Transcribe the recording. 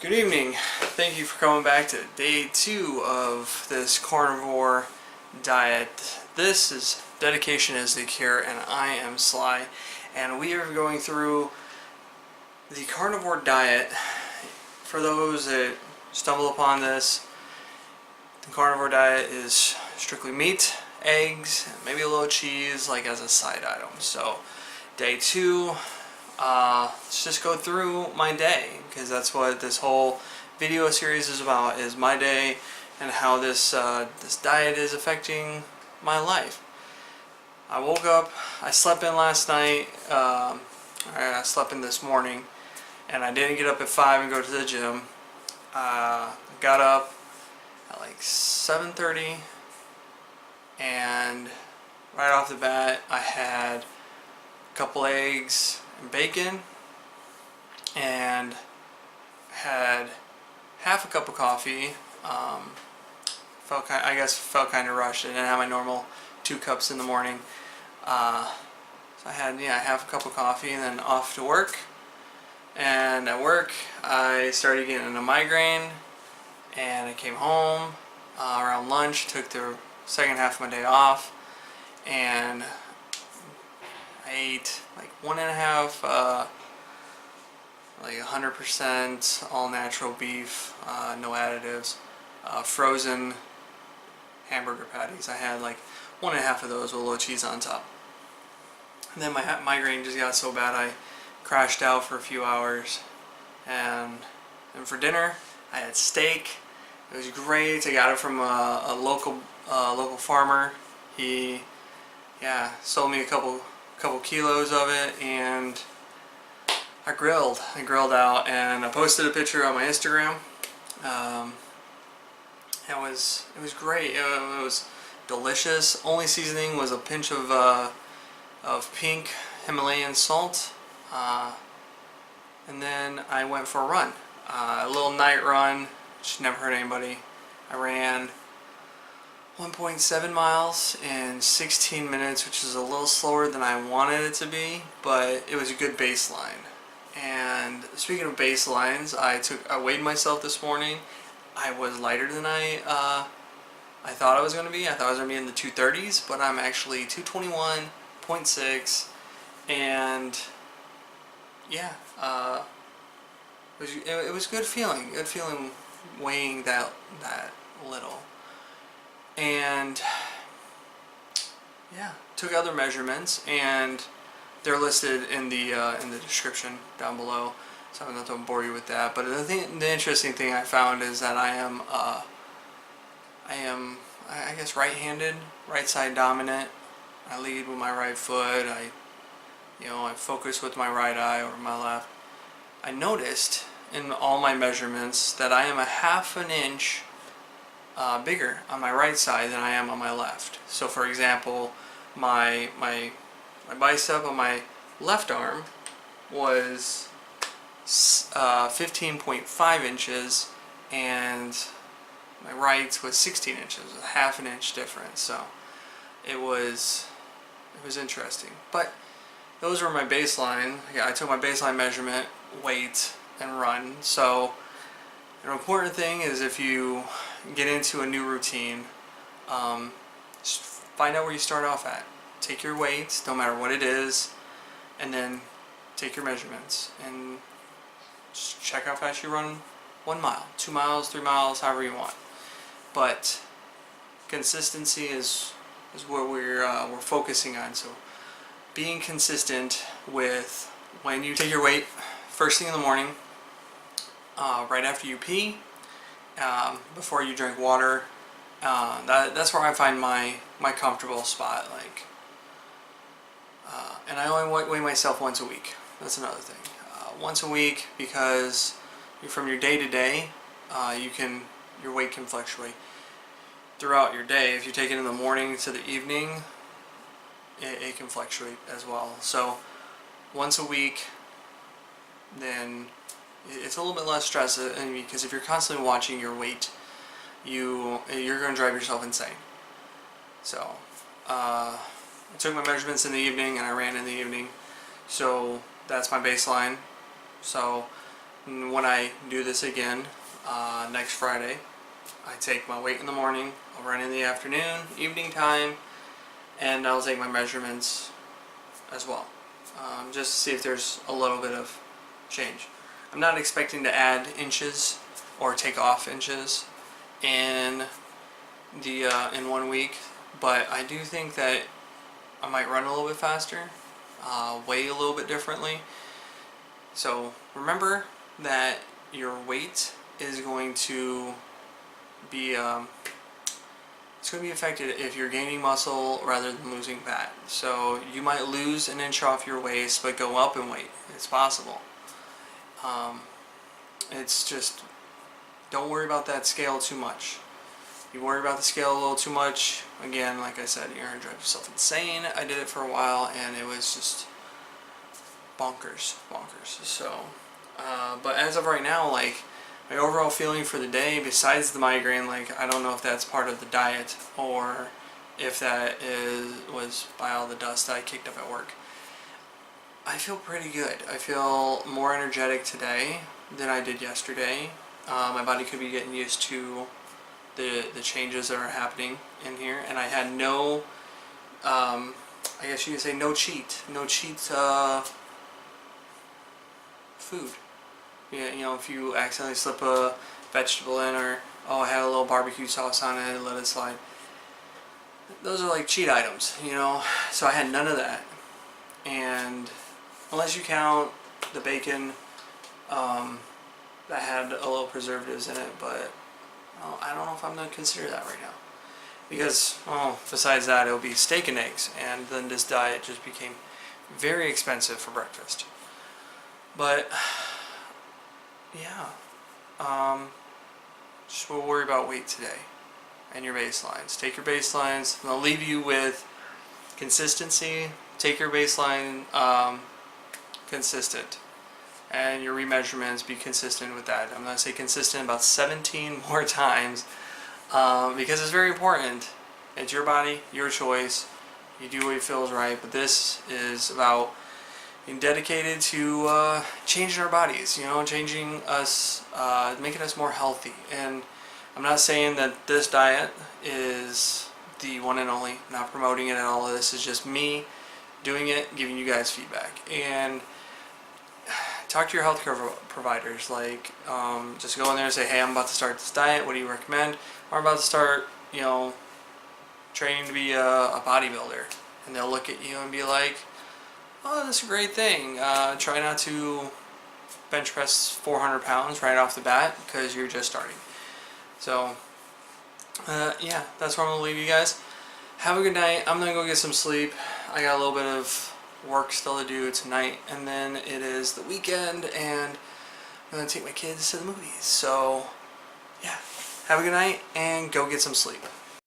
Good evening. Thank you for coming back to day 2 of this carnivore diet. This is Dedication is the Cure, and I am Sly, and we are going through the carnivore diet. For those that stumble upon this, the carnivore diet is strictly meat, eggs, maybe a little cheese, like as a side item. So day 2, let's just go through my day, because that's what this whole video series is about, is my day and how this this diet is affecting my life. I woke up, I slept in last night, I slept in this morning, and I didn't get up at 5 and go to the gym. Got up at like 7:30, and right off the bat I had a couple eggs and bacon, and had half a cup of coffee. I guess felt kind of rushed. I didn't have my normal 2 cups in the morning, so I had half a cup of coffee, and then off to work. And at work I started getting a migraine, and I came home around lunch, took the second half of my day off, and I ate like 1.5 like 100% all natural beef, no additives, frozen hamburger patties. I had like 1.5 of those with a little cheese on top. And then my migraine just got so bad I crashed out for a few hours. And for dinner I had steak. It was great. I got it from a local farmer. He sold me a couple kilos of it, and I grilled out, and I posted a picture on my Instagram. It was great. It was delicious. Only seasoning was a pinch of pink Himalayan salt, and then I went for a run, a little night run, which never hurt anybody. I ran 1.7 miles in 16 minutes, which is a little slower than I wanted it to be, but it was a good baseline. And speaking of baselines, I weighed myself this morning. I was lighter than I thought I was going to be. I thought I was going to be in the 230s, but I'm actually 221.6, and yeah, it was good feeling weighing that little. And yeah, took other measurements, and they're listed in the description down below, so I'm not going to bore you with that. But the interesting thing I found is that I am I guess right-handed, right side dominant. I lead with my right foot. I focus with my right eye or my left. I noticed in all my measurements that I am a half an inch bigger on my right side than I am on my left. So for example, my bicep on my left arm was 15.5 inches, and my right was 16 inches, a half an inch difference. So it was interesting. But those were my baseline. I took my baseline measurement, weight, and run. So an important thing is, if you get into a new routine, just find out where you start off at. Take your weight, no matter what it is, and then take your measurements and just check how fast you run 1 mile, 2 miles, 3 miles, however you want. But consistency is what we're focusing on. So being consistent with when you take your weight first thing in the morning, right after you pee, before you drink water. That's where I find my comfortable spot. And I only weigh myself once a week. That's another thing. Once a week, because from your day to day, your weight can fluctuate throughout your day. If you take it in the morning to the evening, it can fluctuate as well. So once a week, then it's a little bit less stress, because if you're constantly watching your weight, you're going to drive yourself insane. So I took my measurements in the evening, and I ran in the evening. So that's my baseline. So And when I do this again next Friday, I take my weight in the morning, I'll run in the afternoon, evening time, and I'll take my measurements as well, just to see if there's a little bit of change. I'm not expecting to add inches or take off inches in the in 1 week, but I do think that I might run a little bit faster, weigh a little bit differently. So remember that your weight is going to be it's going to be affected if you're gaining muscle rather than losing fat. So you might lose an inch off your waist but go up in weight. It's possible. It's just, don't worry about that scale too much. You worry about the scale a little too much, again, like I said, you're going to drive yourself insane. I did it for a while and it was just bonkers. So, but as of right now, like, my overall feeling for the day, besides the migraine, like, I don't know if that's part of the diet or if that was by all the dust I kicked up at work. I feel pretty good. I feel more energetic today than I did yesterday. My body could be getting used to the changes that are happening in here, and I had no, I guess you could say no cheat food. Yeah, you know, if you accidentally slip a vegetable in, or oh, I had a little barbecue sauce on it, let it slide. Those are like cheat items, you know. So I had none of that, and unless you count the bacon, that had a little preservatives in it, but I don't know if I'm going to consider that right now. Because, besides that, it'll be steak and eggs, and then this diet just became very expensive for breakfast. But, yeah, just we'll worry about weight today, and your baselines. Take your baselines, and I'll leave you with consistency. Take your baseline consistent, and your remeasurements, be consistent with that. I'm going to say consistent about 17 more times, because it's very important. It's your body, your choice. You do what feels right, but this is about being dedicated to changing our bodies, you know, changing us, making us more healthy. And I'm not saying that this diet is the one and only. I'm not promoting it at all. This is just me doing it, giving you guys feedback. And talk to your healthcare providers. Like, just go in there and say, hey, I'm about to start this diet. What do you recommend? Or I'm about to start, you know, training to be a bodybuilder. And they'll look at you and be like, oh, that's a great thing. Try not to bench press 400 pounds right off the bat because you're just starting. So, yeah, that's where I'm going to leave you guys. Have a good night. I'm going to go get some sleep. I got a little bit of work still to do tonight, and then it is the weekend, and I'm going to take my kids to the movies. So, yeah, have a good night, and go get some sleep.